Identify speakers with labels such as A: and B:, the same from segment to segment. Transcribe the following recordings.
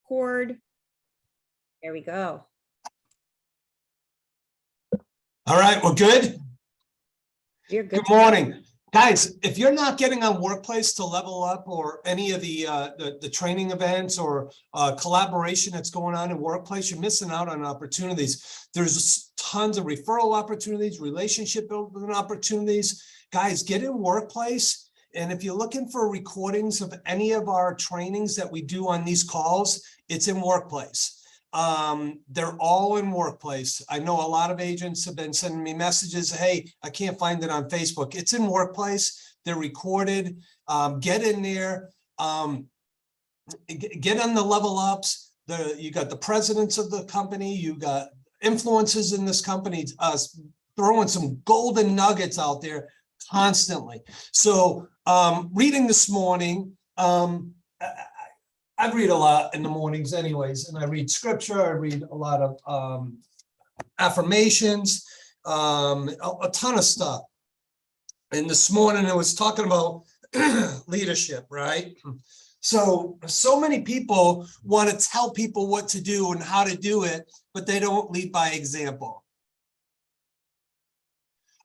A: record. There we go.
B: All right, we're good.
A: You're good.
B: Good morning, guys. If you're not getting on Workplace to level up, or any of the training events or collaboration that's going on in Workplace, you're missing out on opportunities. There's tons of referral opportunities, relationship building opportunities. Guys, get in Workplace. And if you're looking for recordings of any of our trainings that we do on these calls, it's in Workplace. They're all in Workplace. I know a lot of agents have been sending me messages. Hey, I can't find it on Facebook. It's in Workplace. They're recorded. Get in there. Get on the level ups. You got the presidents of the company. You got influencers in this company throwing some golden nuggets out there constantly. So reading this morning, I read a lot in the mornings anyways, and I read scripture, I read a lot of affirmations, a ton of stuff. And this morning I was talking about leadership, right? So many people want to tell people what to do and how to do it, but they don't lead by example.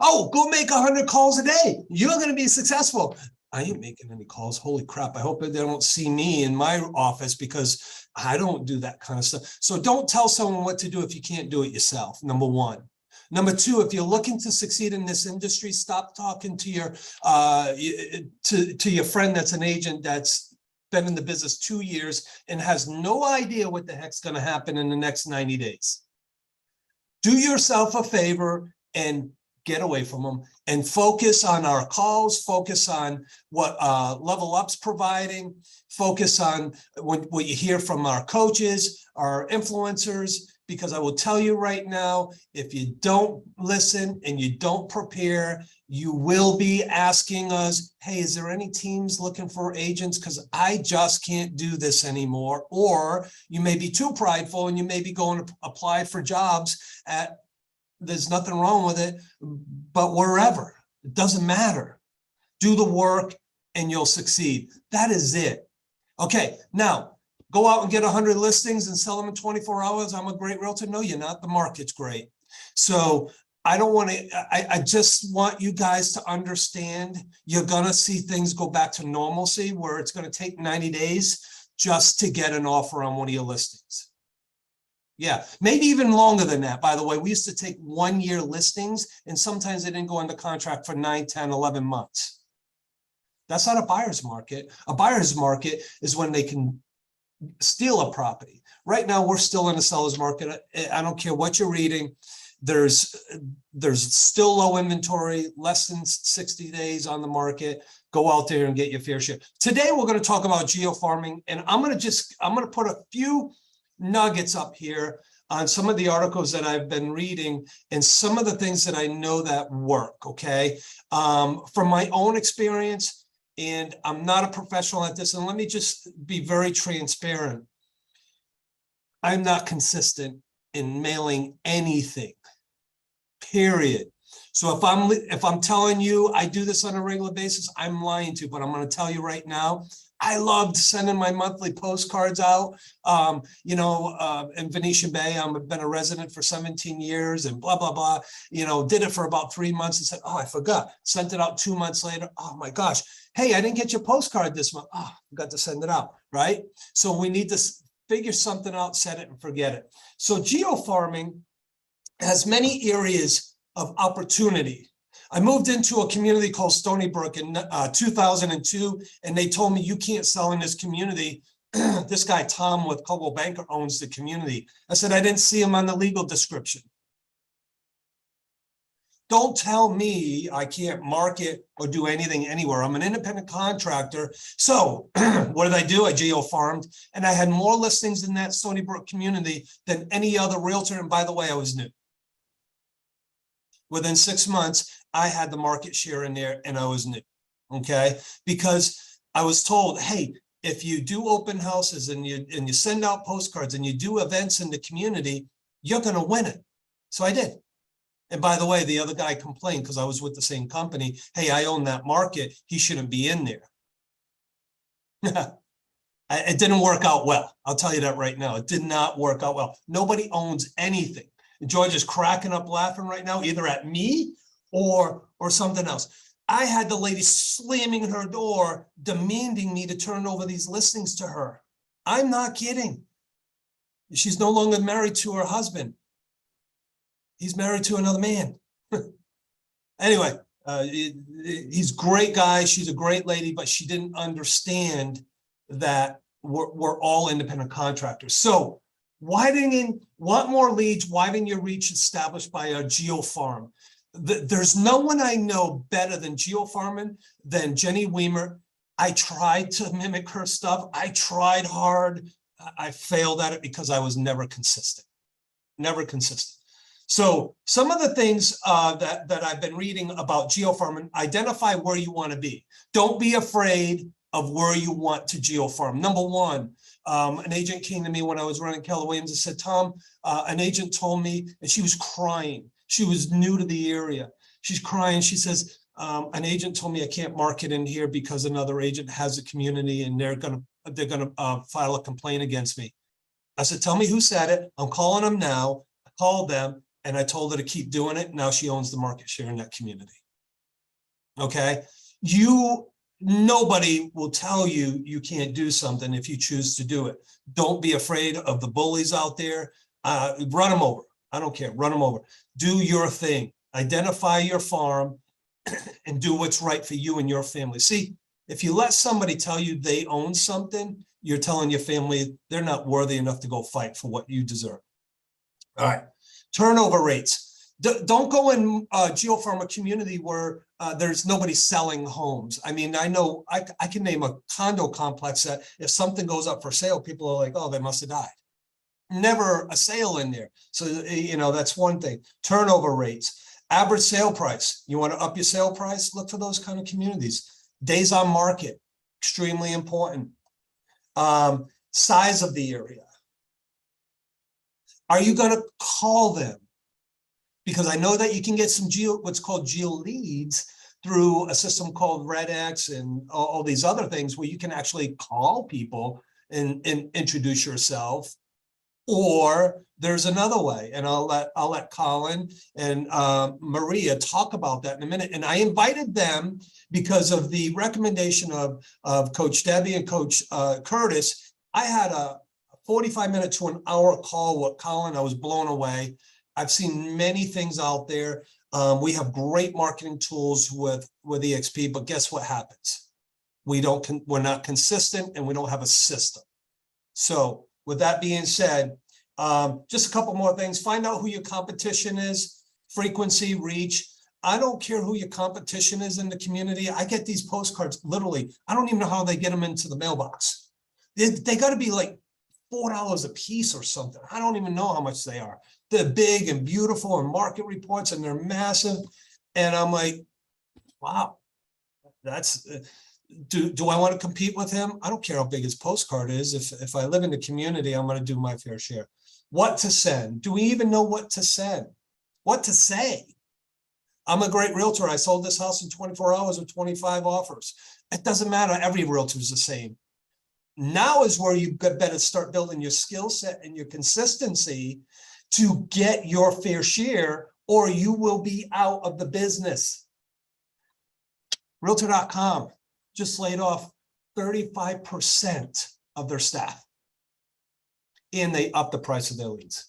B: Oh, go make 100 calls a day. You're going to be successful. I ain't making any calls. Holy crap. I hope they don't see me in my office, because I don't do that kind of stuff. So don't tell someone what to do if you can't do it yourself, number one. Number two, if you're looking to succeed in this industry, stop talking to your your friend that's an agent that's been in the business 2 years and has no idea what the heck's going to happen in the next 90 days. Do yourself a favor and get away from them and focus on our calls, focus on what Level Up's providing, focus on what you hear from our coaches, our influencers, because I will tell you right now, if you don't listen and you don't prepare, you will be asking us, hey, is there any teams looking for agents? Because I just can't do this anymore. Or you may be too prideful and you may be going to apply for jobs at, there's nothing wrong with it, but wherever, it doesn't matter. Do the work and you'll succeed. That is it. Okay, now go out and get 100 listings and sell them in 24 hours. I'm a great realtor. No, you're not. The market's great. So I don't want to, I just want you guys to understand you're going to see things go back to normalcy, where it's going to take 90 days just to get an offer on one of your listings. Yeah, maybe even longer than that. By the way, we used to take 1-year listings, and sometimes they didn't go under contract for 9, 10, 11 months. That's not a buyer's market. A buyer's market is when they can steal a property. Right now, we're still in a seller's market. I don't care what you're reading. There's still low inventory, less than 60 days on the market. Go out there and get your fair share. Today, we're going to talk about geofarming, and I'm going to put a few nuggets up here on some of the articles that I've been reading and some of the things that I know that work, okay? From my own experience, and I'm not a professional at this, and let me just be very transparent. I'm not consistent in mailing anything, period. So if I'm telling you I do this on a regular basis, I'm lying to you, but I'm going to tell you right now, I loved sending my monthly postcards out. In Venetian Bay, I've been a resident for 17 years and blah, blah, blah. Did it for about 3 months and said, oh, I forgot. Sent it out 2 months later. Oh my gosh. Hey, I didn't get your postcard this month. Oh, I forgot to send it out, right? So we need to figure something out, set it and forget it. So geofarming has many areas of opportunity. I moved into a community called Stony Brook in 2002, and they told me you can't sell in this community. This guy, Tom with Coldwell Banker, owns the community. I said, I didn't see him on the legal description. Don't tell me I can't market or do anything anywhere. I'm an independent contractor. So what did I do? I geo-farmed, and I had more listings in that Stony Brook community than any other realtor. And by the way, I was new. Within 6 months, I had the market share in there and I was new, okay? Because I was told, hey, if you do open houses and you send out postcards and you do events in the community, you're going to win it. So I did. And by the way, the other guy complained because I was with the same company. Hey, I own that market. He shouldn't be in there. I It didn't work out well. I'll tell you that right now. It did not work out well. Nobody owns anything. And George is cracking up laughing right now, either at me or something else. I had the lady slamming her door, demanding me to turn over these listings to her. I'm not kidding. She's no longer married to her husband. He's married to another man. Anyway, he's a great guy. She's a great lady, but she didn't understand that we're all independent contractors. So want more leads, widen your reach established by a geo farm. There's no one I know better than geo farming than Jenny Weimer. I tried to mimic her stuff. I tried hard. I failed at it because I was never consistent. Never consistent. So some of the things that I've been reading about geofarming, identify where you want to be. Don't be afraid of where you want to geofarm. Number one, an agent came to me when I was running Keller Williams and said, Tom, an agent told me, and she was crying. She was new to the area. She's crying. She says, an agent told me I can't market in here because another agent has a community and they're gonna file a complaint against me. I said, tell me who said it. I'm calling them now. I called them and I told her to keep doing it. Now she owns the market share in that community. Okay. Nobody will tell you you can't do something if you choose to do it. Don't be afraid of the bullies out there. Run them over. I don't care. Run them over. Do your thing. Identify your farm and do what's right for you and your family. See, if you let somebody tell you they own something, you're telling your family they're not worthy enough to go fight for what you deserve. All right. Turnover rates. Don't go in geofarm community where there's nobody selling homes. I mean, I know I can name a condo complex that if something goes up for sale, people are like, oh, they must have died. Never a sale in there. So, that's one thing. Turnover rates. Average sale price. You want to up your sale price? Look for those kind of communities. Days on market. Extremely important. Size of the area. Are you going to call them? Because I know that you can get some what's called Geo-Leads through a system called RedX and all these other things where you can actually call people and introduce yourself. Or there's another way, and I'll let Colin and Maria talk about that in a minute. And I invited them because of the recommendation of Coach Debbie and Coach Curtis. I had a 45-minute to an hour call with Colin. I was blown away. I've seen many things out there. We have great marketing tools with EXP, but guess what happens? We're not consistent and we don't have a system. So with that being said, just a couple more things. Find out who your competition is, frequency, reach. I don't care who your competition is in the community. I get these postcards, literally. I don't even know how they get them into the mailbox. They got to be like $4 a piece or something. I don't even know how much they are. They're big and beautiful and market reports and they're massive. And I'm like, wow, that's... Do I want to compete with him? I don't care how big his postcard is. If I live in the community, I'm going to do my fair share. What to send? Do we even know what to send? What to say? I'm a great realtor. I sold this house in 24 hours with 25 offers. It doesn't matter. Every realtor is the same. Now is where you better start building your skill set and your consistency to get your fair share, or you will be out of the business. Realtor.com just laid off 35% of their staff, and they upped the price of their leads.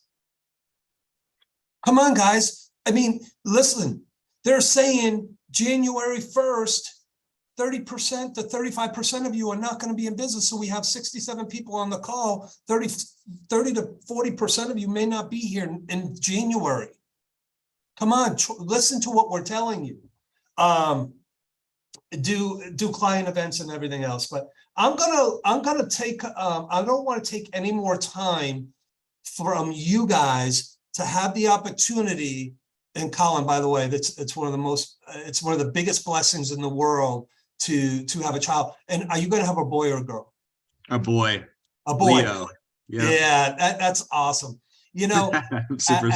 B: Come on, guys. I mean, listen, they're saying January 1st, 30% to 35% of you are not going to be in business. So we have 67 people on the call. 30 to 40% of you may not be here in January. Come on, listen to what we're telling you. Do client events and everything else, but I'm gonna take I don't want to take any more time from you guys to have the opportunity. And Colin, by the way, it's one of the biggest blessings in the world to have a child. And are you going to have a boy or a girl?
C: A boy.
B: Leo.
C: Yeah,
B: that's awesome.
C: Super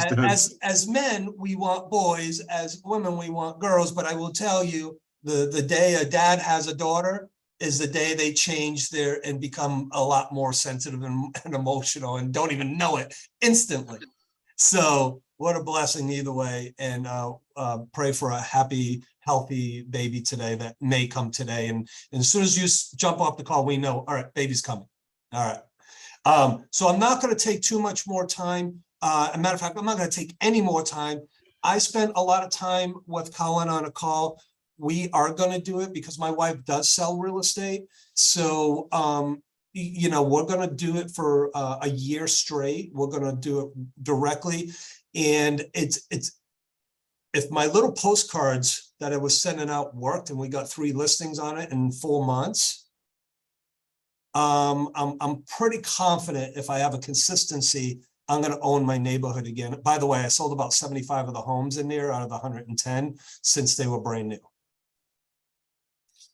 B: as men, we want boys. As women, we want girls. But I will tell you, the day a dad has a daughter, is the day they change their and become a lot more sensitive and emotional and don't even know it instantly. So what a blessing either way. And pray for a happy, healthy baby today that may come today. And as soon as you jump off the call, we know, all right, baby's coming. All right. So I'm not going to take too much more time. As a matter of fact, I'm not going to take any more time. I spent a lot of time with Colin on a call. We are going to do it because my wife does sell real estate. So, you know, we're going to do it for a year straight. We're going to do it directly. And it's if my little postcards that I was sending out worked and we got 3 listings on it in 4 months, I'm pretty confident if I have a consistency, I'm going to own my neighborhood again. By the way, I sold about 75 of the homes in there out of the 110 since they were brand new.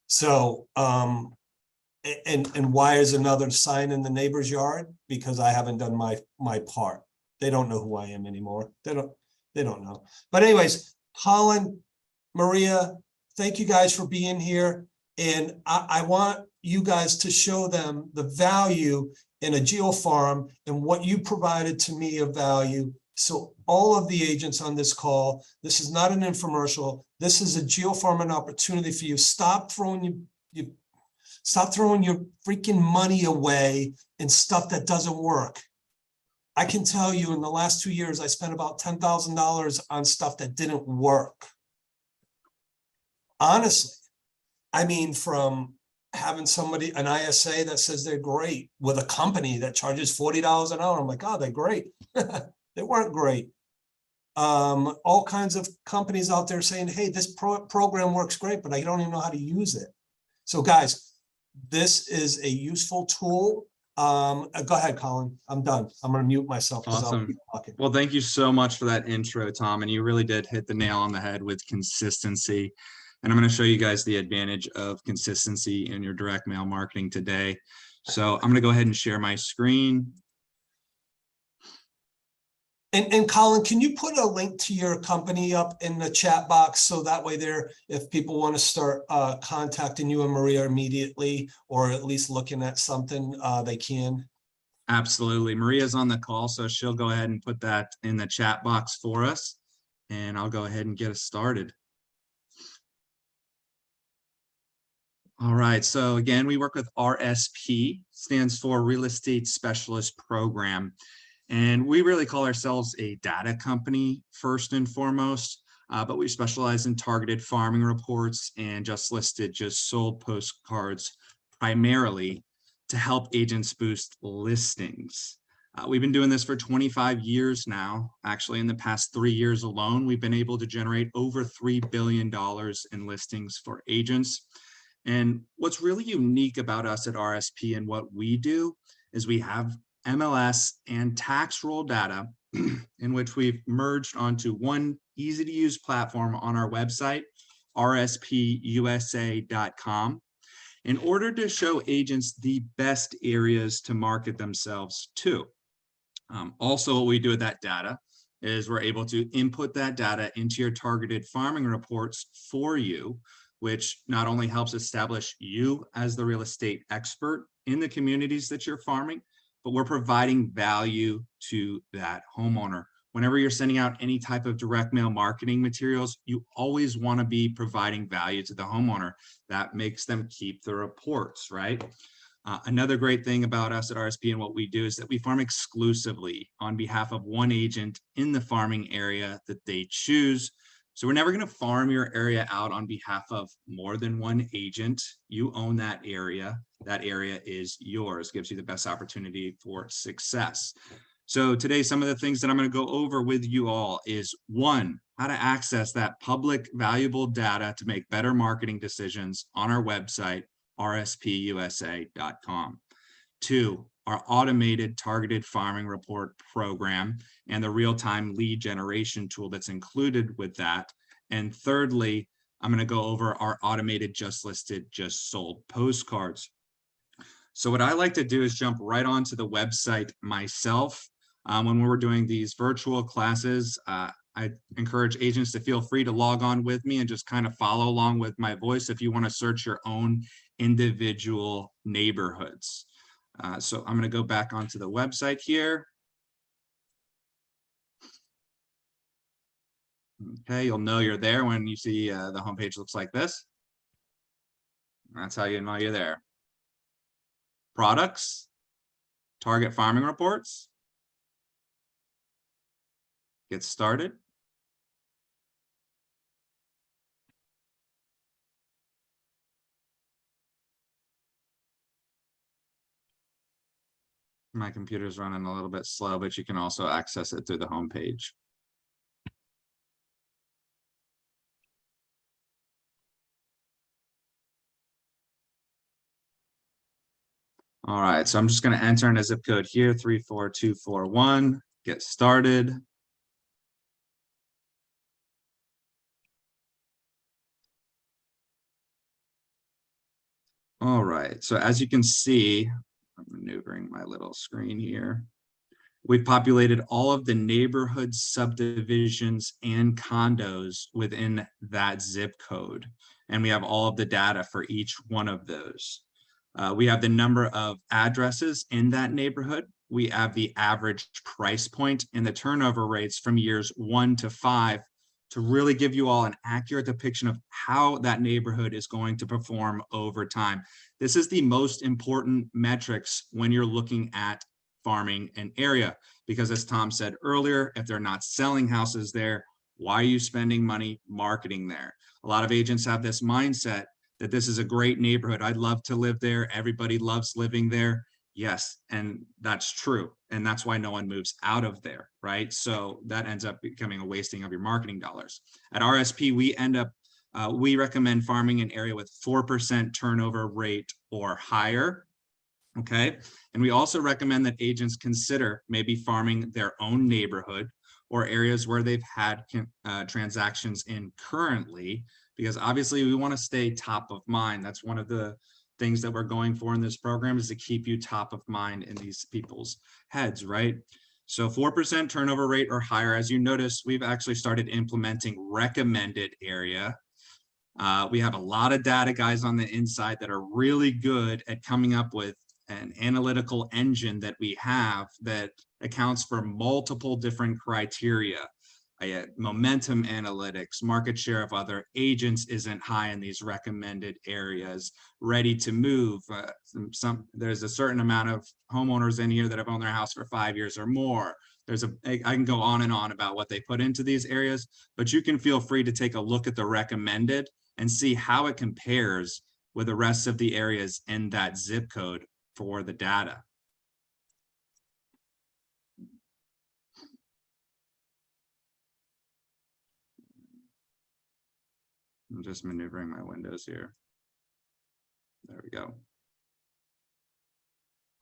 B: So, and why is another sign in the neighbor's yard? Because I haven't done my part. They don't know who I am anymore. They don't know. But anyways, Colin, Maria, thank you guys for being here. And I want you guys to show them the value in a GeoFarm and what you provided to me of value. So all of the agents on this call, this is not an infomercial. This is a GeoFarm, an opportunity for you. Stop throwing your freaking money away in stuff that doesn't work. I can tell you in the last 2 years, I spent about $10,000 on stuff that didn't work. Honestly, I mean, from having somebody, an ISA that says they're great with a company that charges $40 an hour. I'm like, oh, they're great. They weren't great. All kinds of companies out there saying, hey, this program works great, but I don't even know how to use it. So guys, this is a useful tool. Go ahead, Colin. I'm done. I'm going to mute myself.
C: Awesome. Well, thank you so much for that intro, Tom. And you really did hit the nail on the head with consistency. And I'm going to show you guys the advantage of consistency in your direct mail marketing today. So I'm going to go ahead and share my screen.
B: And Colin, can you put a link to your company up in the chat box so that way there, if people want to start contacting you and Maria immediately, or at least looking at something, they can?
C: Absolutely. Maria's on the call, so she'll go ahead and put that in the chat box for us. And I'll go ahead and get us started. All right, so again, we work with RSP, stands for Real Estate Specialist Program. And we really call ourselves a data company first and foremost, but we specialize in targeted farming reports and just listed, just sold postcards primarily to help agents boost listings. We've been doing this for 25 years now. Actually, in the past 3 years alone, we've been able to generate over $3 billion in listings for agents. And what's really unique about us at RSP and what we do is we have MLS and tax roll data in which we've merged onto one easy to use platform on our website, rspUSA.com, in order to show agents the best areas to market themselves to. Also, what we do with that data is we're able to input that data into your targeted farming reports for you, which not only helps establish you as the real estate expert in the communities that you're farming, but we're providing value to that homeowner. Whenever you're sending out any type of direct mail marketing materials, you always want to be providing value to the homeowner. That makes them keep the reports, right? Another great thing about us at RSP and what we do is that we farm exclusively on behalf of one agent in the farming area that they choose. So we're never going to farm your area out on behalf of more than one agent. You own that area. That area is yours, gives you the best opportunity for success. So today, some of the things that I'm going to go over with you all is 1, how to access that public valuable data to make better marketing decisions on our website, rspUSA.com. 2, our automated targeted farming report program and the real-time lead generation tool that's included with that. And thirdly, I'm going to go over our automated just listed, just sold postcards. So what I like to do is jump right onto the website myself. When we're doing these virtual classes, I I encourage agents to feel free to log on with me and just kind of follow along with my voice if you want to search your own individual neighborhoods. So I'm going to go back onto the website here. Okay, you'll know you're there when you see the homepage looks like this. That's how you know you're there. Products, target farming reports. Get started. My computer's running a little bit slow, but you can also access it through the homepage. All right, so I'm just going to enter in a zip code here, 34241. Get started. All right, so as you can see, I'm maneuvering my little screen here. We've populated all of the neighborhood subdivisions and condos within that zip code. And we have all of the data for each one of those. We have the number of addresses in that neighborhood. We have the average price point and the turnover rates from years 1 to 5 to really give you all an accurate depiction of how that neighborhood is going to perform over time. This is the most important metrics when you're looking at farming an area, because as Tom said earlier, if they're not selling houses there, why are you spending money marketing there? A lot of agents have this mindset that this is a great neighborhood. I'd love to live there. Everybody loves living there. Yes, and that's true. And that's why no one moves out of there, right? So that ends up becoming a wasting of your marketing dollars. At RSP, we recommend farming an area with 4% turnover rate or higher. Okay. And we also recommend that agents consider maybe farming their own neighborhood or areas where they've had transactions in currently, because obviously we want to stay top of mind. That's one of the things that we're going for in this program, is to keep you top of mind in these people's heads, right? So 4% turnover rate or higher. As you notice, we've actually started implementing recommended area. We have a lot of data guys on the inside that are really good at coming up with an analytical engine that we have that accounts for multiple different criteria. Momentum analytics, market share of other agents isn't high in these recommended areas, ready to move. There's a certain amount of homeowners in here that have owned their house for 5 years or more. I can go on and on about what they put into these areas, but you can feel free to take a look at the recommended and see how it compares with the rest of the areas in that zip code for the data. I'm just maneuvering my windows here. There we go.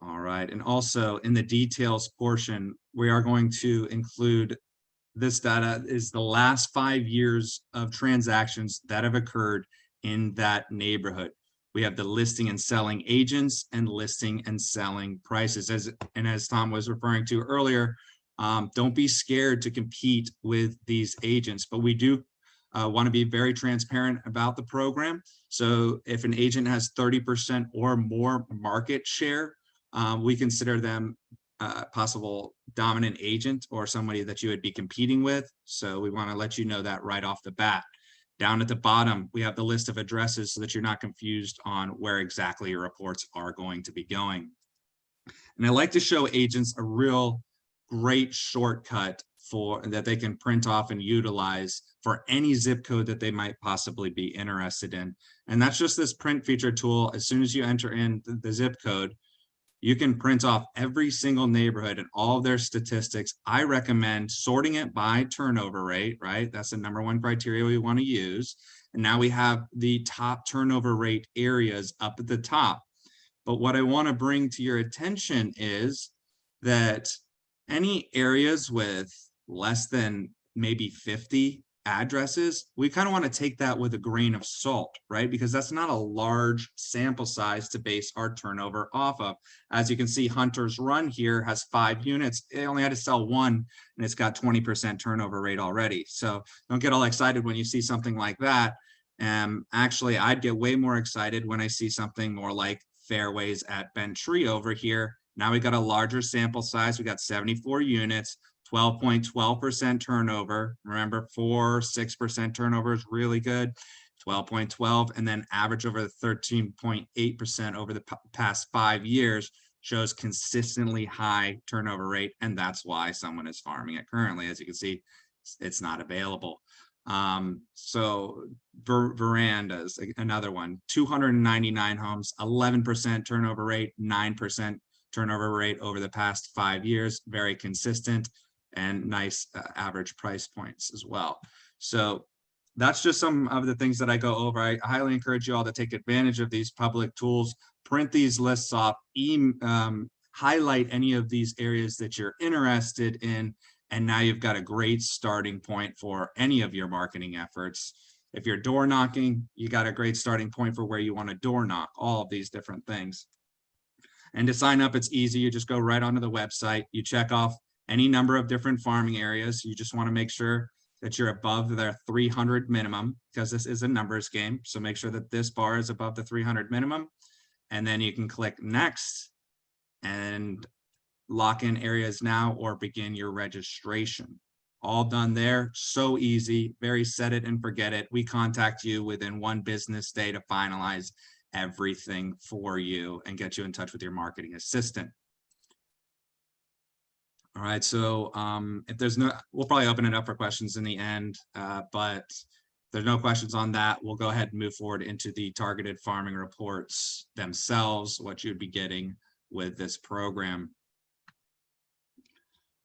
C: All right, and also in the details portion, we are going to include this data is the last 5 years of transactions that have occurred in that neighborhood. We have the listing and selling agents and listing and selling prices. As Tom was referring to earlier, don't be scared to compete with these agents, but we do want to be very transparent about the program. So if an agent has 30% or more market share, we consider them possible dominant agent or somebody that you would be competing with. So we want to let you know that right off the bat. Down at the bottom, we have the list of addresses so that you're not confused on where exactly your reports are going to be going. And I like to show agents a real great shortcut that they can print off and utilize for any zip code that they might possibly be interested in. And that's just this print feature tool. As soon as you enter in the zip code, you can print off every single neighborhood and all of their statistics. I recommend sorting it by turnover rate, right? That's the #1 criteria we want to use. And now we have the top turnover rate areas up at the top. But what I want to bring to your attention is that any areas with less than maybe 50 addresses, we kind of want to take that with a grain of salt, right? Because that's not a large sample size to base our turnover off of. As you can see, Hunter's Run here has 5 units. It only had to sell 1, and it's got 20% turnover rate already. So don't get all excited when you see something like that. Actually, I'd get way more excited when I see something more like Fairways at Bentry over here. Now we got a larger sample size. We got 74 units. 12.12% turnover. Remember, 6% turnover is really good. 12.12, and then average over the 13.8% over the past 5 years shows consistently high turnover rate, and that's why someone is farming it currently. As you can see, it's not available. So Verandas, another one, 299 homes, 11% turnover rate, 9% turnover rate over the past 5 years, very consistent. And nice average price points as well. So that's just some of the things that I go over. I highly encourage you all to take advantage of these public tools, print these lists off, highlight any of these areas that you're interested in, and now you've got a great starting point for any of your marketing efforts. If you're door knocking, you got a great starting point for where you want to door knock, all of these different things. And to sign up, it's easy. You just go right onto the website, you check off any number of different farming areas. You just want to make sure that you're above their 300 minimum, because this is a numbers game. So make sure that this bar is above the 300 minimum. And then you can click next and lock in areas now or begin your registration. All done there. So easy, very set it and forget it. We contact you within 1 business day to finalize everything for you and get you in touch with your marketing assistant. All right, so if there's no, we'll probably open it up for questions in the end, but if there's no questions on that, we'll go ahead and move forward into the targeted farming reports themselves, what you'd be getting with this program.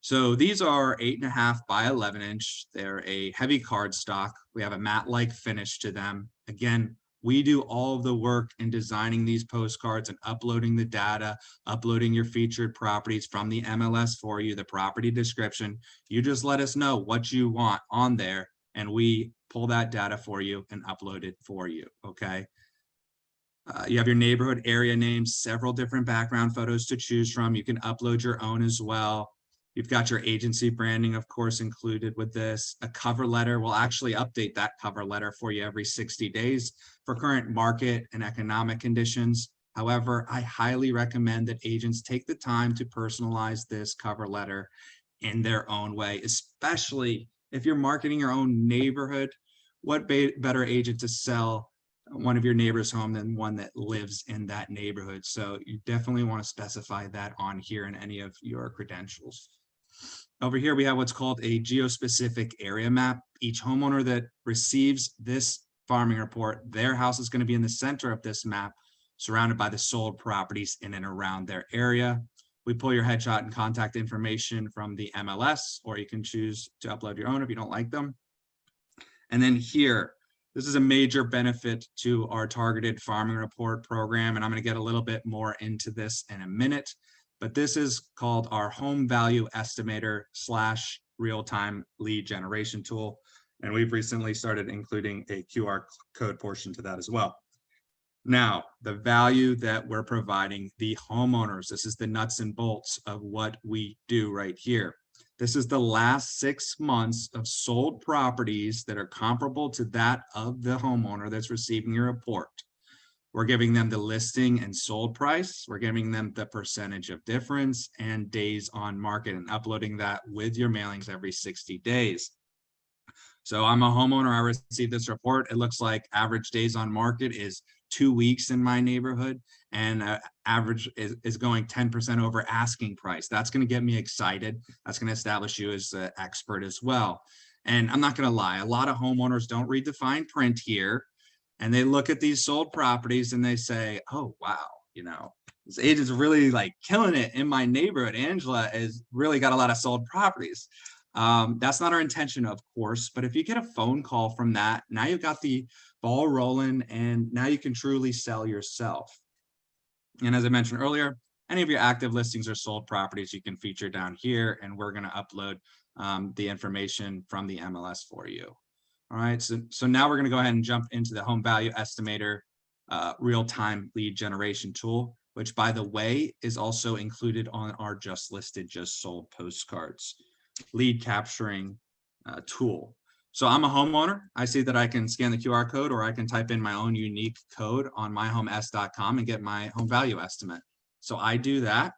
C: So these are 8.5 by 11 inch. They're a heavy cardstock. We have a matte-like finish to them. Again, we do all of the work in designing these postcards and uploading the data, uploading your featured properties from the MLS for you, the property description. You just let us know what you want on there, and we pull that data for you and upload it for you, okay? You have your neighborhood area names, several different background photos to choose from. You can upload your own as well. You've got your agency branding, of course, included with this. A cover letter, we'll actually update that cover letter for you every 60 days for current market and economic conditions. However, I highly recommend that agents take the time to personalize this cover letter in their own way, especially if you're marketing your own neighborhood. What better agent to sell one of your neighbor's home than one that lives in that neighborhood? So you definitely want to specify that on here in any of your credentials. Over here, we have what's called a geo-specific area map. Each homeowner that receives this farming report, their house is going to be in the center of this map, surrounded by the sold properties in and around their area. We pull your headshot and contact information from the MLS, or you can choose to upload your own if you don't like them. And then here, this is a major benefit to our targeted farming report program, and I'm going to get a little bit more into this in a minute. But this is called our home value estimator / real-time lead generation tool. And we've recently started including a QR code portion to that as well. Now, the value that we're providing the homeowners, this is the nuts and bolts of what we do right here. This is the last 6 months of sold properties that are comparable to that of the homeowner that's receiving your report. We're giving them the listing and sold price. We're giving them the percentage of difference and days on market, and uploading that with your mailings every 60 days. So I'm a homeowner. I received this report. It looks like average days on market is 2 weeks in my neighborhood, and average is going 10% over asking price. That's going to get me excited. That's going to establish you as an expert as well. And I'm not going to lie, a lot of homeowners don't read the fine print here. And they look at these sold properties and they say, oh, wow, you know, this agent's really like killing it in my neighborhood. Angela has really got a lot of sold properties. That's not our intention, of course, but if you get a phone call from that, now you've got the ball rolling and now you can truly sell yourself. And as I mentioned earlier, any of your active listings or sold properties you can feature down here, and we're going to upload the information from the MLS for you. All right, so now we're going to go ahead and jump into the home value estimator real-time lead generation tool, which, by the way, is also included on our just listed, just sold postcards lead capturing tool. So I'm a homeowner. I see that I can scan the QR code, or I can type in my own unique code on myhomes.com and get my home value estimate. So I do that.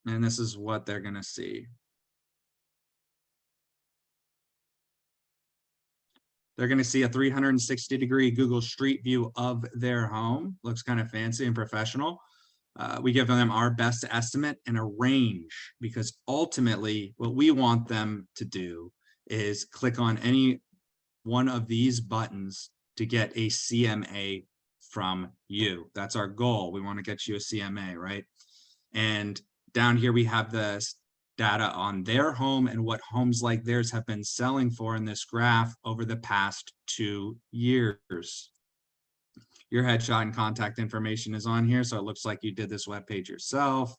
C: And this is what they're going to see. They're going to see a 360-degree Google Street View of their home. Looks kind of fancy and professional. We give them our best estimate and a range, because ultimately what we want them to do is click on any one of these buttons to get a CMA from you. That's our goal. We want to get you a CMA, right? And down here we have the data on their home and what homes like theirs have been selling for in this graph over the past 2 years. Your headshot and contact information is on here, so it looks like you did this web page yourself.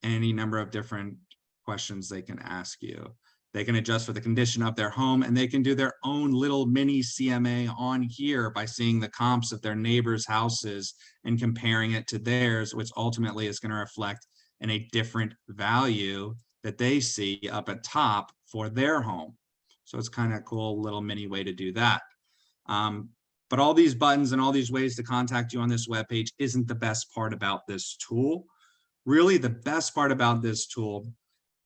C: Any number of different questions they can ask you. They can adjust for the condition of their home, and they can do their own little mini CMA on here by seeing the comps of their neighbors' houses and comparing it to theirs, which ultimately is going to reflect in a different value that they see up at top for their home. So it's kind of cool little mini way to do that. But all these buttons and all these ways to contact you on this webpage isn't the best part about this tool. Really, the best part about this tool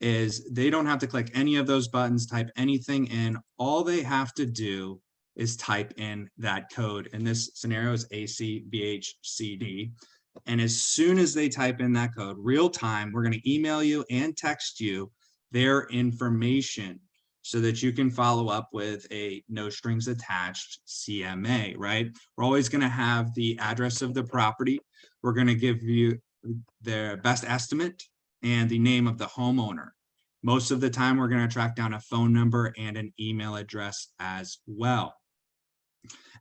C: is they don't have to click any of those buttons, type anything in. All they have to do is type in that code. In this scenario is ACBHCD. And as soon as they type in that code, real time, we're going to email you and text you their information so that you can follow up with a no strings attached CMA, right? We're always going to have the address of the property. We're going to give you their best estimate and the name of the homeowner. Most of the time, we're going to track down a phone number and an email address as well.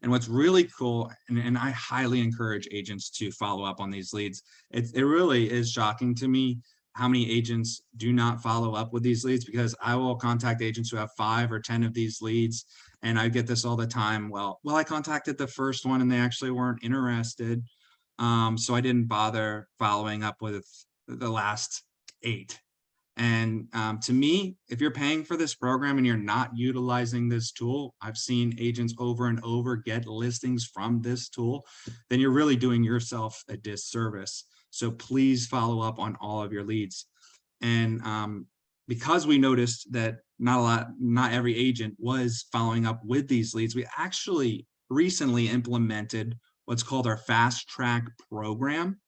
C: And what's really cool, and I highly encourage agents to follow up on these leads. It really is shocking to me how many agents do not follow up with these leads, because I will contact agents who have 5 or 10 of these leads. And I get this all the time. Well, I contacted the first one and they actually weren't interested. So I didn't bother following up with the last 8. And to me, if you're paying for this program and you're not utilizing this tool, I've seen agents over and over get listings from this tool, then you're really doing yourself a disservice. So please follow up on all of your leads. And because we noticed that not every agent was following up with these leads, we actually recently implemented what's called our fast track program,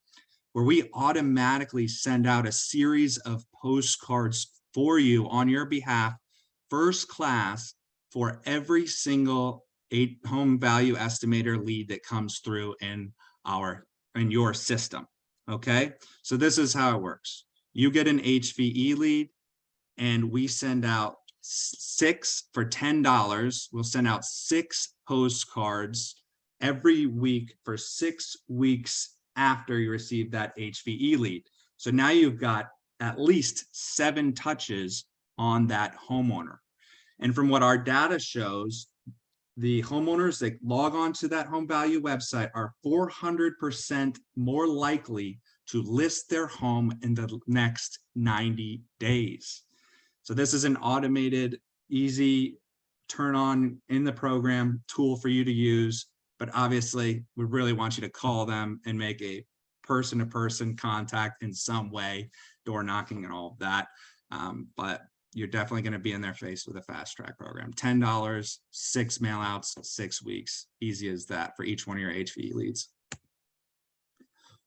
C: where we automatically send out a series of postcards for you on your behalf, first class, for every single home value estimator lead that comes through in your system. Okay, so this is how it works. You get an HVE lead, and we send out 6 for $10. We'll send out 6 postcards every week for 6 weeks after you receive that HVE lead. So now you've got at least 7 touches on that homeowner. And from what our data shows, the homeowners that log on to that home value website are 400% more likely to list their home in the next 90 days. So this is an automated, easy turn on in the program tool for you to use. But obviously, we really want you to call them and make a person-to-person contact in some way, door knocking and all of that. But you're definitely going to be in their face with a fast track program. $10, 6 mail outs, 6 weeks. Easy as that for each one of your HVE leads.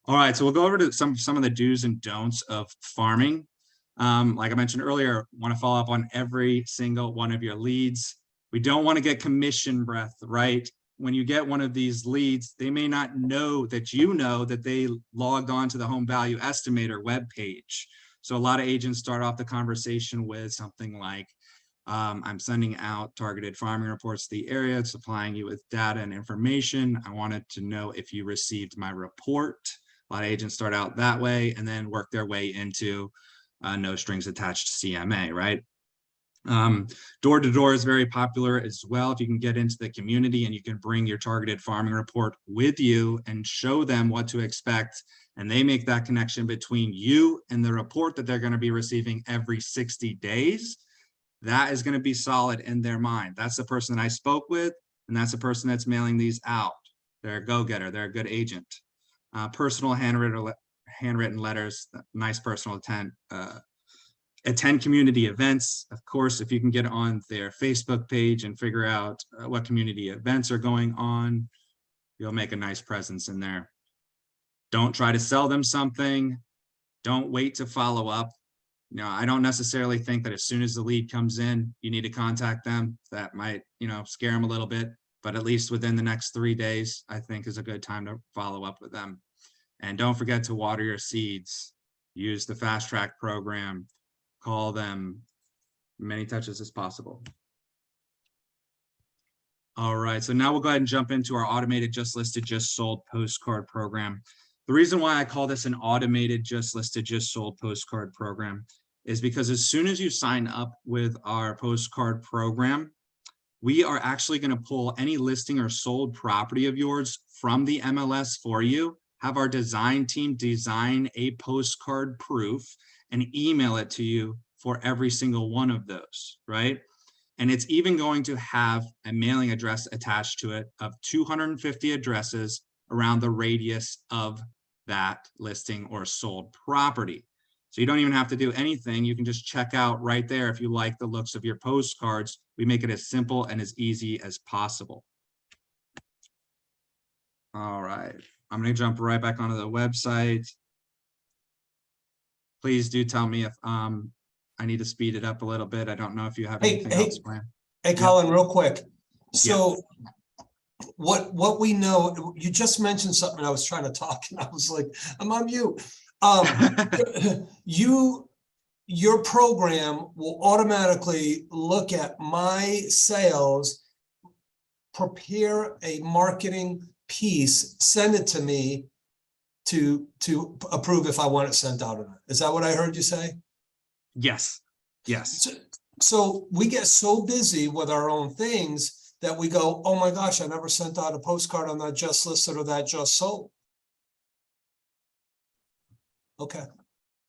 C: All right, so we'll go over to some of the do's and don'ts of farming. Like I mentioned earlier, want to follow up on every single one of your leads. We don't want to get commission breath, right? When you get one of these leads, they may not know that you know that they logged on to the home value estimator webpage. So a lot of agents start off the conversation with something like, I'm sending out targeted farming reports to the area, supplying you with data and information. I wanted to know if you received my report. A lot of agents start out that way and then work their way into no strings attached CMA, right? Door to door is very popular as well. If you can get into the community and you can bring your targeted farming report with you and show them what to expect, and they make that connection between you and the report that they're going to be receiving every 60 days, that is going to be solid in their mind. That's the person that I spoke with, and that's the person that's mailing these out. They're a go-getter. They're a good agent. Personal handwritten letters, nice personal intent. Attend community events. Of course, if you can get on their Facebook page and figure out what community events are going on, you'll make a nice presence in there. Don't try to sell them something. Don't wait to follow up. You know, I don't necessarily think that as soon as the lead comes in, you need to contact them. That might, you know, scare them a little bit, but at least within the next 3 days, I think is a good time to follow up with them. And don't forget to water your seeds. Use the fast track program. Call them many touches as possible. All right, so now we'll go ahead and jump into our automated just listed, just sold postcard program. The reason why I call this an automated just listed, just sold postcard program is because as soon as you sign up with our postcard program, we are actually going to pull any listing or sold property of yours from the MLS for you, have our design team design a postcard proof and email it to you for every single one of those, right? And it's even going to have a mailing address attached to it of 250 addresses around the radius of that listing or sold property. So you don't even have to do anything. You can just check out right there if you like the looks of your postcards. We make it as simple and as easy as possible. All right, I'm going to jump right back onto the website. Please do tell me if I need to speed it up a little bit. I don't know if you have anything else planned.
B: Hey, Colin, real quick. So what we know, you just mentioned something. I was trying to talk and I was like, I'm on mute. Your program will automatically look at my sales, prepare a marketing piece, send it to me to approve if I want it sent out or not. Is that what I heard you say?
C: Yes. Yes.
B: So we get so busy with our own things that we go, oh my gosh, I never sent out a postcard on that just listed or that just sold. Okay.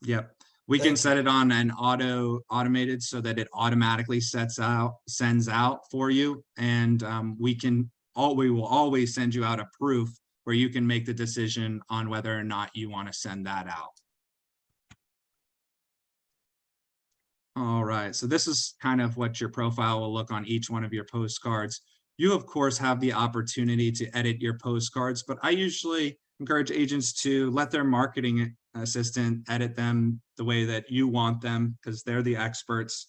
C: Yep. We can set it on an automated so that it automatically sends out for you. And we will always send you out a proof where you can make the decision on whether or not you want to send that out. All right, so this is kind of what your profile will look on each one of your postcards. You, of course, have the opportunity to edit your postcards, but I usually encourage agents to let their marketing assistant edit them the way that you want them because they're the experts.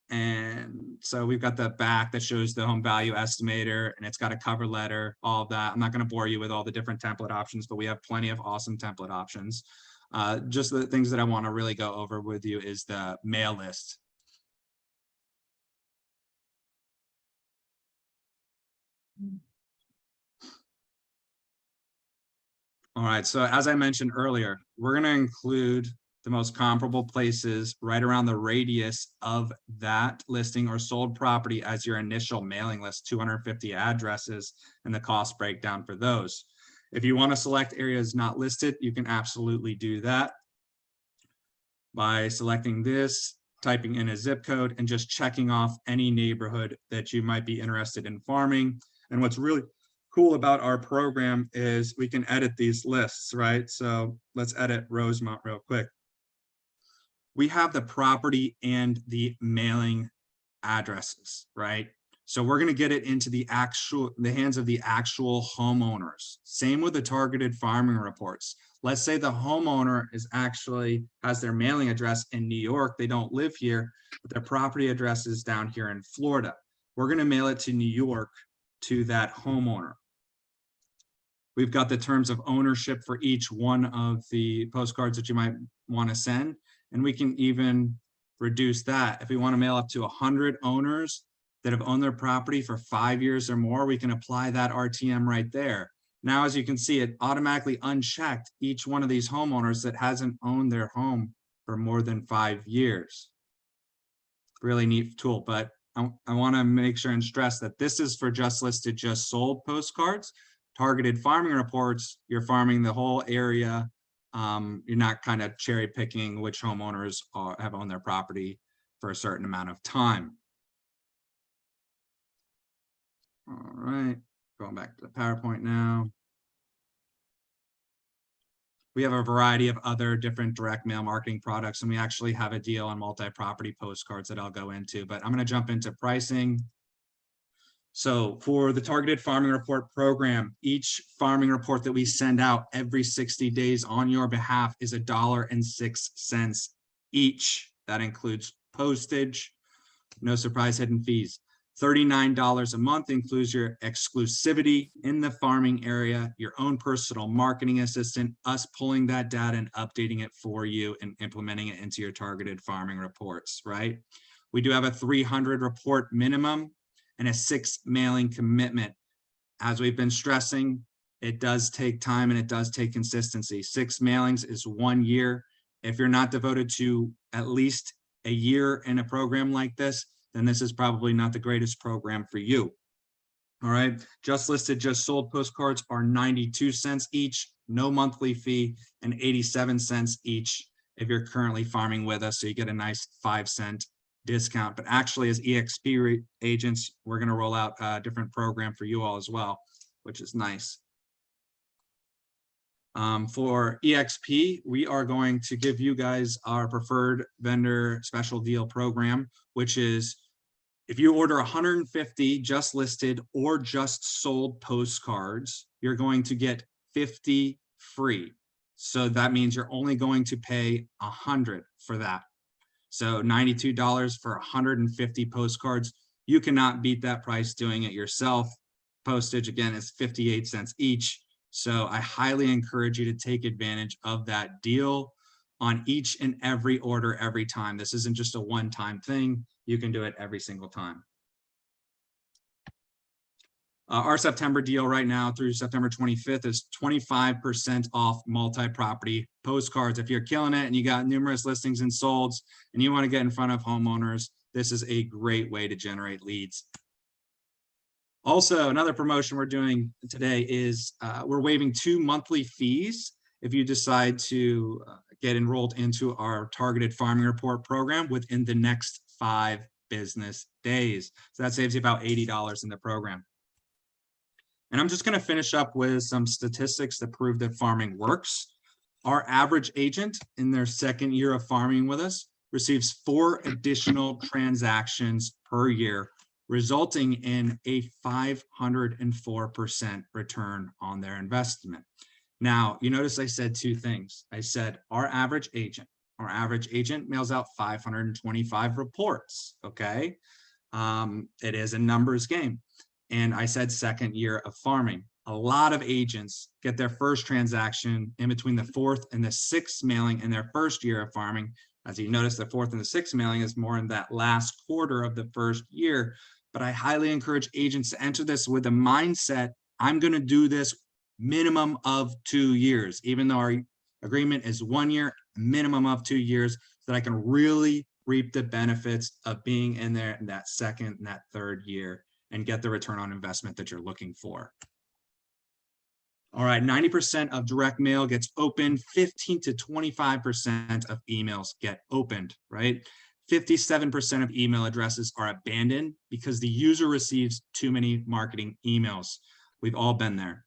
C: And so we've got the back that shows the home value estimator, and it's got a cover letter, all of that. I'm not going to bore you with all the different template options, but we have plenty of awesome template options. Just the things that I want to really go over with you is the mail list. All right, so as I mentioned earlier, we're going to include the most comparable places right around the radius of that listing or sold property as your initial mailing list, 250 addresses, and the cost breakdown for those. If you want to select areas not listed, you can absolutely do that by selecting this, typing in a zip code, and just checking off any neighborhood that you might be interested in farming. And what's really cool about our program is we can edit these lists, right? So let's edit Rosemont real quick. We have the property and the mailing addresses, right? So we're going to get it into the hands of the actual homeowners. Same with the targeted farming reports. Let's say the homeowner has their mailing address in New York. They don't live here, but their property address is down here in Florida. We're going to mail it to New York to that homeowner. We've got the terms of ownership for each one of the postcards that you might want to send. And we can even reduce that. If we want to mail up to 100 owners that have owned their property for 5 years or more, we can apply that RTM right there. Now, as you can see, it automatically unchecked each one of these homeowners that hasn't owned their home for more than 5 years. Really neat tool, but I want to make sure and stress that this is for just listed, just sold postcards. Targeted farming reports, you're farming the whole area. You're not kind of cherry picking which homeowners have owned their property for a certain amount of time. All right, going back to the PowerPoint now. We have a variety of other different direct mail marketing products, and we actually have a deal on multi-property postcards that I'll go into, but I'm going to jump into pricing. So for the targeted farming report program, each farming report that we send out every 60 days on your behalf is $1.06 each. That includes postage, no surprise hidden fees. $39 a month includes your exclusivity in the farming area, your own personal marketing assistant, us pulling that data and updating it for you and implementing it into your targeted farming reports, right? We do have a 300 report minimum and a 6 mailing commitment. As we've been stressing, it does take time and it does take consistency. 6 mailings is 1 year. If you're not devoted to at least a year in a program like this, then this is probably not the greatest program for you. All right, just listed, just sold postcards are 92 cents each, no monthly fee, and 87 cents each if you're currently farming with us. So you get a nice 5-cent discount. But actually, as EXP agents, we're going to roll out a different program for you all as well, which is nice. For EXP, we are going to give you guys our preferred vendor special deal program, which is if you order 150 just listed or just sold postcards, you're going to get 50 free. So that means you're only going to pay 100 for that. So $92 for 150 postcards. You cannot beat that price doing it yourself. Postage, again, is 58 cents each. So I highly encourage you to take advantage of that deal on each and every order every time. This isn't just a one-time thing. You can do it every single time. Our September deal right now through September 25th is 25% off multi-property postcards. If you're killing it and you got numerous listings and solds and you want to get in front of homeowners, this is a great way to generate leads. Also, another promotion we're doing today is we're waiving 2 monthly fees if you decide to get enrolled into our targeted farming report program within the next 5 business days. So that saves you about $80 in the program. And I'm just going to finish up with some statistics that prove that farming works. Our average agent in their 2nd year of farming with us receives 4 additional transactions per year, resulting in a 504% return on their investment. Now, you notice I said 2 things. I said our average agent mails out 525 reports, okay? It is a numbers game. And I said 2nd year of farming. A lot of agents get their first transaction in between the 4th and the 6th mailing in their 1st year of farming. As you notice, the 4th and the 6th mailing is more in that last quarter of the 1st year. But I highly encourage agents to enter this with a mindset, I'm going to do this minimum of 2 years, even though our agreement is 1 year, minimum of 2 years, so that I can really reap the benefits of being in there in that 2nd and that 3rd year and get the return on investment that you're looking for. All right, 90% of direct mail gets opened, 15 to 25% of emails get opened, right? 57% of email addresses are abandoned because the user receives too many marketing emails. We've all been there.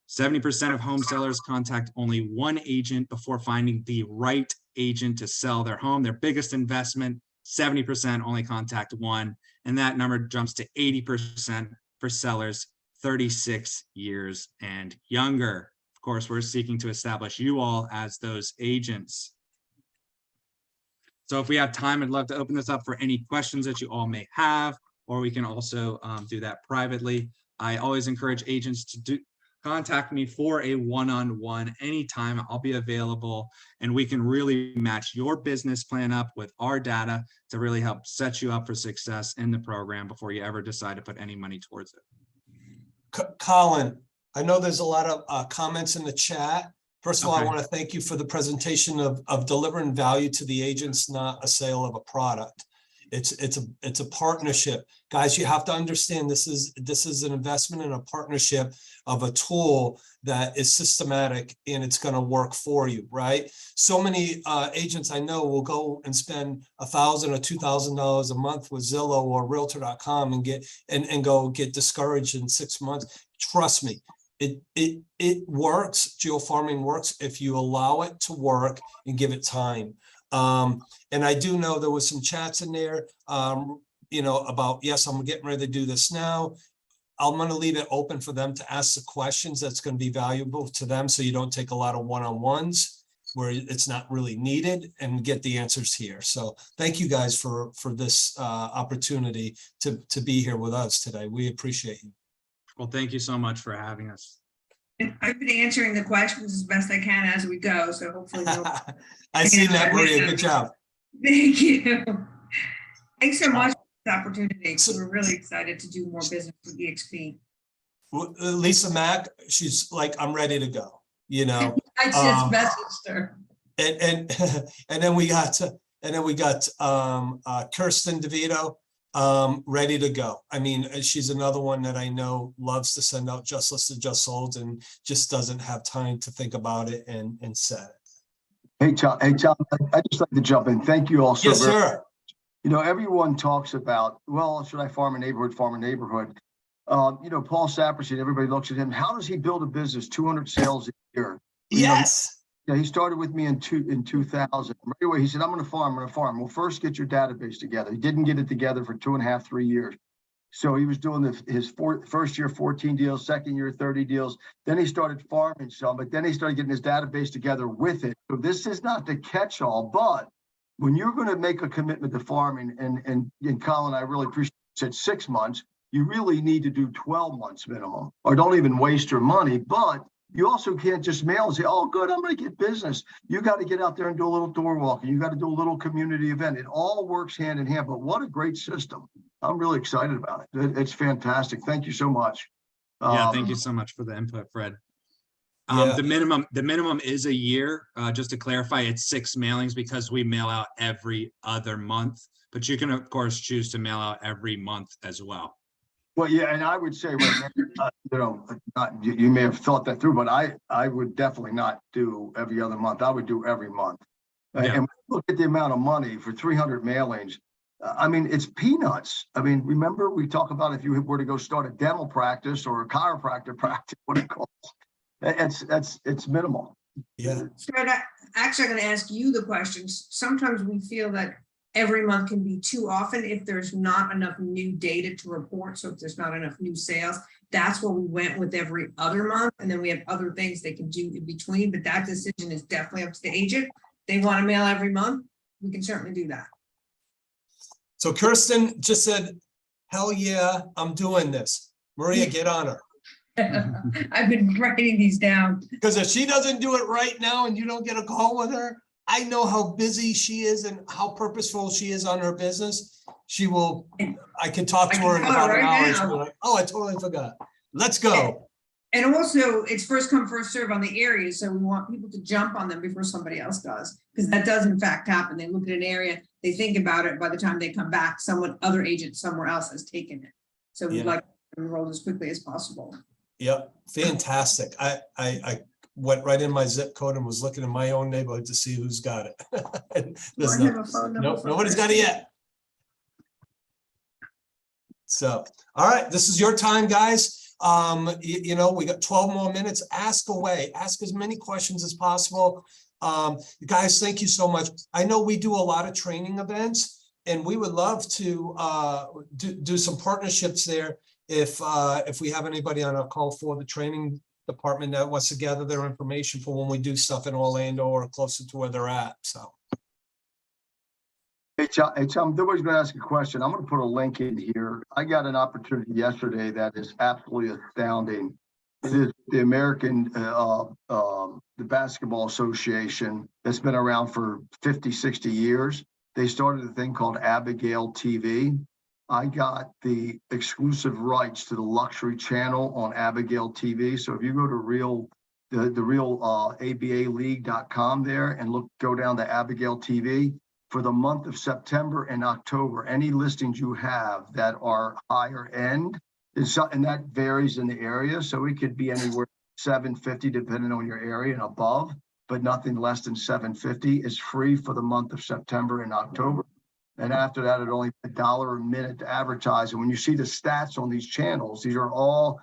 C: 70% of home sellers contact only 1 agent before finding the right agent to sell their home. Their biggest investment, 70% only contact 1, and that number jumps to 80% for sellers 36 years and younger. Of course, we're seeking to establish you all as those agents. So if we have time, I'd love to open this up for any questions that you all may have, or we can also do that privately. I always encourage agents to contact me for a one-on-one anytime. I'll be available, and we can really match your business plan up with our data to really help set you up for success in the program before you ever decide to put any money towards it.
B: Colin, I know there's a lot of comments in the chat. First of all, I
C: Okay.
B: want to thank you for the presentation of delivering value to the agents, not a sale of a product. It's a partnership. Guys, you have to understand this is an investment in a partnership of a tool that is systematic and it's going to work for you, right? So many agents I know will go and spend $1,000 or $2,000 a month with Zillow or Realtor.com and go get discouraged in 6 months. Trust me, it works. Geofarming works if you allow it to work and give it time. And I do know there was some chats in there, about, yes, I'm getting ready to do this now. I'm going to leave it open for them to ask the questions that's going to be valuable to them. So you don't take a lot of one-on-ones where it's not really needed and get the answers here. So thank you guys for this opportunity to be here with us today. We appreciate you.
C: Well, thank you so much for having us.
D: And I've been answering the questions as best I can as we go, so hopefully we'll.
B: I see that, Maria. Good job.
D: Thank you. Thanks so much for this opportunity. We're really excited to do more business with EXP.
B: Lisa Mack, she's like, I'm ready to go,
D: I just messaged her.
B: and then we got Kirsten DeVito, ready to go. I mean, she's another one that I know loves to send out just listed, just sold, and just doesn't have time to think about it and set it.
E: Hey, Tom, I just like to jump in. Thank you all so
B: Yes,
E: very
B: sir.
E: Everyone talks about, well, should I farm a neighborhood, Paul Saperstein, everybody looks at him. How does he build a business? 200 sales a year.
B: Yes.
E: He started with me in 2000. Right away, he said, I'm going to farm. Well, first get your database together. He didn't get it together for 2.5, 3 years. So he was doing his first year, 14 deals, second year, 30 deals. Then he started farming some, but then he started getting his database together with it. So this is not the catch-all, but when you're going to make a commitment to farming, and Colin, I really appreciate you said 6 months, you really need to do 12 months minimum, or don't even waste your money. But you also can't just mail and say, oh, good, I'm going to get business. You got to get out there and do a little door walking. You got to do a little community event. It all works hand in hand, but what a great system. I'm really excited about it. It's fantastic. Thank you so much.
C: Yeah, thank you so much for the input, Fred.
B: Yeah.
C: The minimum is a year. Just to clarify, it's 6 mailings because we mail out every other month, but you can of course choose to mail out every month as well.
E: Well, yeah, and I would say right now, you may have thought that through, but I would definitely not do every other month. I would do every month.
C: Yeah.
E: And when you look at the amount of money for 300 mailings, I mean, it's peanuts. I mean, remember we talk about if you were to go start a dental practice or a chiropractor practice, what it costs. It's minimal.
B: Yeah.
D: Fred, actually, I'm going to ask you the questions. Sometimes we feel that every month can be too often if there's not enough new data to report. So if there's not enough new sales, that's where we went with every other month. And then we have other things they can do in between, but that decision is definitely up to the agent. They want to mail every month, we can certainly do that.
B: So Kirsten just said, hell yeah, I'm doing this. Maria, get on her.
D: I've been writing these down.
B: Because if she doesn't do it right now and you don't get a call with her, I know how busy she is and how purposeful she is on her business. She will, I can talk to her in about an hour. And she'll be like, oh, I totally forgot. Let's go.
D: And also, it's first come, first serve on the area. So we want people to jump on them before somebody else does, because that does in fact happen. They look at an area, they think about it. By the time they come back, other agent somewhere else has taken it. So we'd like to enroll as quickly as possible.
B: Yep, fantastic. I went right in my zip code and was looking in my own neighborhood to see who's got it. There's
D: I have a phone number for
B: nobody's got it yet. So, all right, this is your time, guys. We got 12 more minutes. Ask away. Ask as many questions as possible. Guys, thank you so much. I know we do a lot of training events, and we would love to do some partnerships there. If we have anybody on our call for the training department that wants to gather their information for when we do stuff in Orlando or closer to where they're at. So.
E: Hey, Tom, nobody's going to ask a question. I'm going to put a link in here. I got an opportunity yesterday that is absolutely astounding. It is the American, the Basketball Association that's been around for 50, 60 years. They started a thing called Abigail TV. I got the exclusive rights to the luxury channel on Abigail TV. So if you go to the real ABAleague.com there and go down to Abigail TV for the month of September and October, any listings you have that are higher end, and that varies in the area. So it could be anywhere 750 depending on your area and above, but nothing less than 750 is free for the month of September and October. And after that, it only $1 a minute to advertise. And when you see the stats on these channels, these are all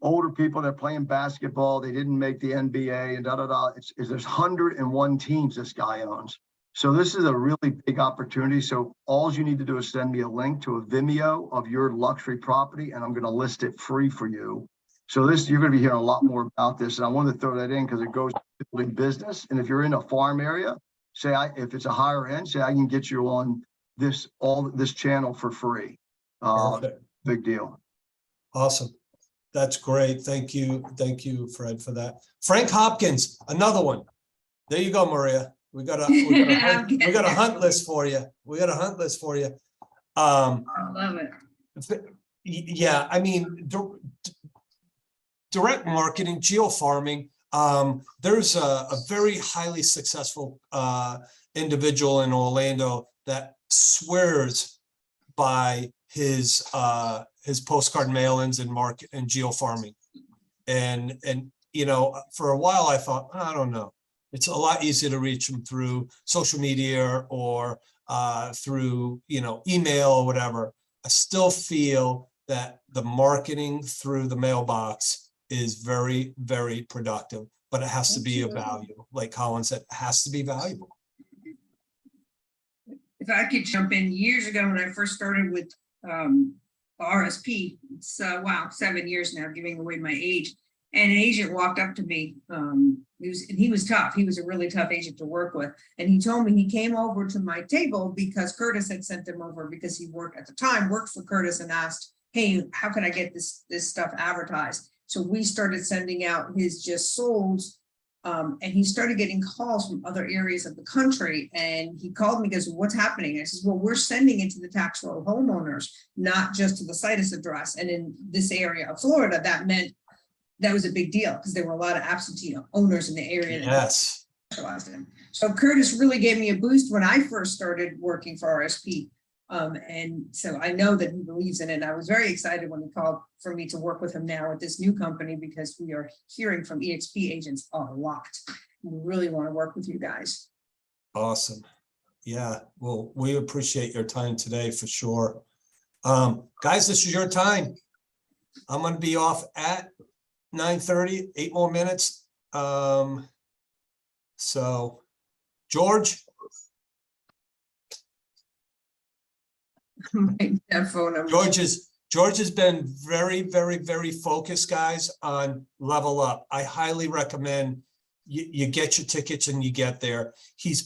E: older people that are playing basketball. They didn't make the NBA and there's 101 teams this guy owns. So this is a really big opportunity. So all you need to do is send me a link to a Vimeo of your luxury property, and I'm going to list it free for you. So you're going to be hearing a lot more about this. And I wanted to throw that in because it goes to building business. And if you're in a farm area, if it's a higher end, say I can get you on this channel for free.
B: Perfect.
E: Big deal.
B: Awesome. That's great. Thank you, Fred, for that. Frank Hopkins, another one. There you go, Maria. We got a hunt list for you.
D: I love it.
B: Yeah, I mean, direct marketing, geofarming. There's a very highly successful individual in Orlando that swears by his postcard mail-ins and market and geofarming. And you know, for a while I thought, I don't know. It's a lot easier to reach them through social media or through, email or whatever. I still feel that the marketing through the mailbox is very, very productive, but it has to be of value. Like Colin said, it has to be valuable.
D: If I could jump in, years ago when I first started with RSP, it's 7 years now, giving away my age. And an agent walked up to me. He was tough. He was a really tough agent to work with. And he told me he came over to my table because Curtis had sent him over because he worked for Curtis and asked, hey, how can I get this stuff advertised? So we started sending out his just solds. And he started getting calls from other areas of the country. And he called me and goes, what's happening? I says, well, we're sending it to the tax roll homeowners, not just to the situs address. And in this area of Florida, that meant that was a big deal because there were a lot of absentee owners in the area.
B: Yes.
D: So Curtis really gave me a boost when I first started working for RSP. And so I know that he believes in it. And I was very excited when he called for me to work with him now at this new company, because we are hearing from EXP agents a lot. We really want to work with you guys.
B: Awesome. Yeah, well, we appreciate your time today for sure. Guys, this is your time. I'm going to be off at 9:30, 8 more minutes. So George. George has been very, very, very focused, guys, on Level Up. I highly recommend you get your tickets and you get there. He's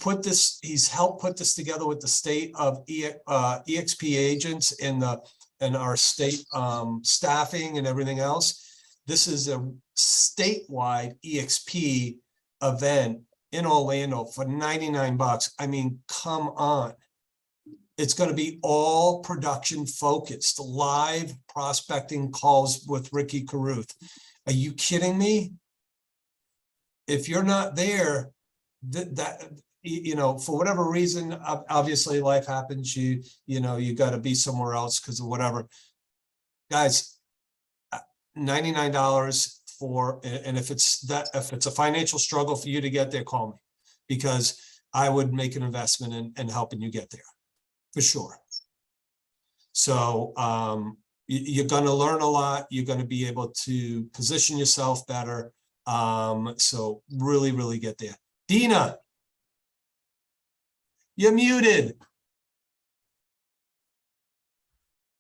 B: helped put this together with the state of EXP agents and our state staffing and everything else. This is a statewide EXP event in Orlando for $99. I mean, come on. It's going to be all production focused, live prospecting calls with Ricky Carruth. Are you kidding me? If you're not there, for whatever reason, obviously life happens. You got to be somewhere else because of whatever. Guys, $99 and if it's a financial struggle for you to get there, call me, because I would make an investment in helping you get there. For sure. So you're going to learn a lot. You're going to be able to position yourself better. So really, really get there. Dina, you're muted.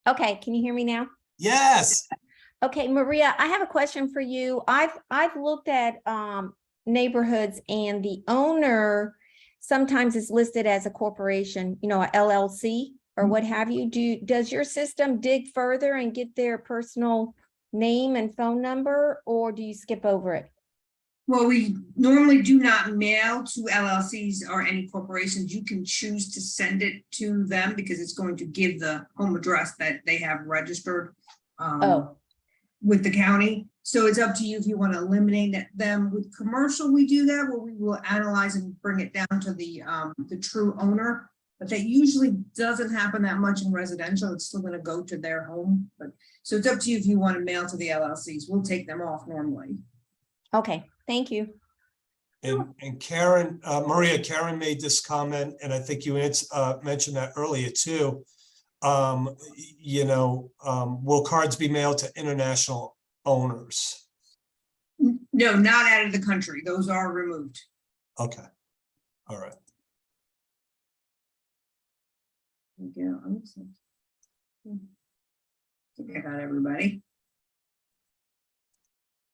A: Okay, can you hear me now?
B: Yes.
A: Okay, Maria, I have a question for you. I've looked at neighborhoods, and the owner sometimes is listed as a corporation, a LLC or what have you. Does your system dig further and get their personal name and phone number, or do you skip over it?
D: Well, we normally do not mail to LLCs or any corporations. You can choose to send it to them because it's going to give the home address that they have registered
A: Oh,
D: with the county. So it's up to you if you want to eliminate them. With commercial, we do that where we will analyze and bring it down to the true owner. But that usually doesn't happen that much in residential. It's still going to go to their home. But so it's up to you if you want to mail to the LLCs. We'll take them off normally.
A: okay, thank you.
B: And Karen, Maria, Karen made this comment, and I think you mentioned that earlier too. Will cards be mailed to international owners?
D: No, not out of the country. Those are removed.
B: Okay, all right.
D: There we go. I think I got everybody.